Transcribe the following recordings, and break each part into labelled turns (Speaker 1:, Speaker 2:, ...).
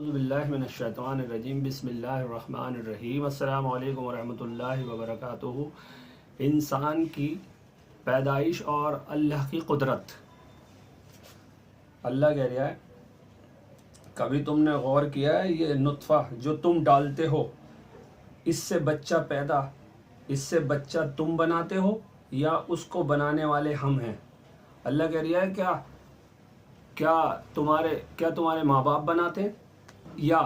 Speaker 1: औज़ुबिल्लाहिमिनश्शैतानिर्रजीम बिस्मिल्लाहिर्रहमानिर्रहीम अस्सलामु अलैकुम वरहमतुल्लाहि वबरकातुहू। इंसान की पैदाइश और अल्लाह की कुदरत। अल्लाह कह रहा है, कभी तुमने गौर किया है ये नुत्फ़ा जो तुम डालते हो, इससे बच्चा पैदा, इससे बच्चा तुम बनाते हो या उसको बनाने वाले हम हैं। अल्लाह कह रहा है, क्या तुम्हारे माँ बाप बनाते हैं या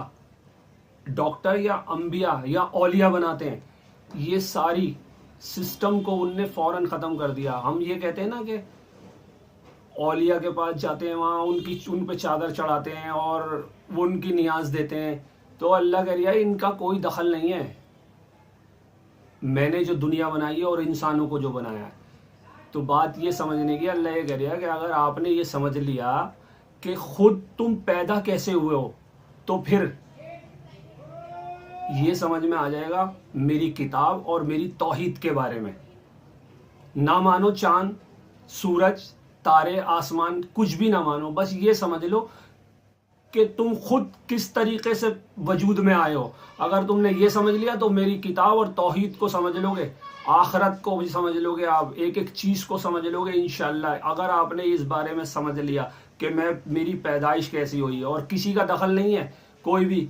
Speaker 1: डॉक्टर या अंबिया या औलिया बनाते हैं। ये सारी सिस्टम को उनने फौरन ख़त्म कर दिया। हम ये कहते हैं ना कि औलिया के पास जाते हैं, वहाँ उन पे चादर चढ़ाते हैं और वो उनकी नियाज देते हैं। तो अल्लाह कह रहा है इनका कोई दखल नहीं है, मैंने जो दुनिया बनाई है और इंसानों को जो बनाया है। तो बात ये समझने की, अल्लाह ये कह रहा है कि अगर आपने ये समझ लिया कि खुद तुम पैदा कैसे हुए हो, तो फिर ये समझ में आ जाएगा मेरी किताब और मेरी तौहीद के बारे में। ना मानो चांद, सूरज, तारे, आसमान, कुछ भी ना मानो, बस ये समझ लो कि तुम खुद किस तरीके से वजूद में आए हो। अगर तुमने ये समझ लिया तो मेरी किताब और तौहीद को समझ लोगे, आखिरत को भी समझ लोगे, आप एक एक चीज़ को समझ लोगे इंशाअल्लाह। अगर आपने इस बारे में समझ लिया कि मेरी पैदाइश कैसी हुई है और किसी का दखल नहीं है। कोई भी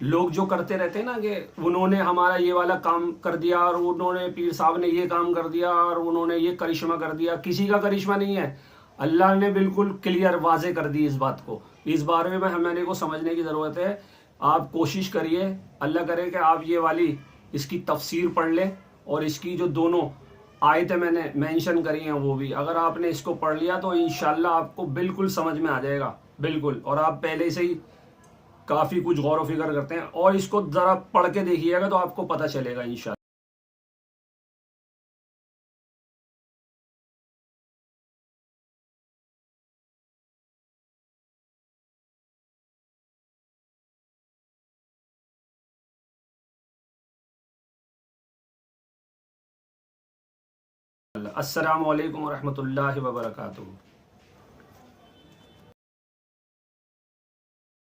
Speaker 1: लोग जो करते रहते हैं ना कि उन्होंने हमारा ये वाला काम कर दिया और उन्होंने पीर साहब ने ये काम कर दिया और उन्होंने ये करिश्मा कर दिया, किसी का करिश्मा नहीं है। अल्लाह ने बिल्कुल क्लियर वाजे कर दी इस बात को। इस बारे में हमें को समझने की ज़रूरत है। आप कोशिश करिए, अल्लाह करे कि आप ये वाली इसकी तफसीर पढ़ लें और इसकी जो दोनों आयतें मैंने मेंशन करी हैं वो भी, अगर आपने इसको पढ़ लिया तो इंशाल्लाह आपको बिल्कुल समझ में आ जाएगा, बिल्कुल। और आप पहले से ही काफ़ी कुछ गौर व फिक्र करते हैं और इसको ज़रा पढ़ के देखिएगा तो आपको पता चलेगा इंशाल्लाह। अस्सलामु अलैकुम वरहमतुल्लाहि वबरकातुहू।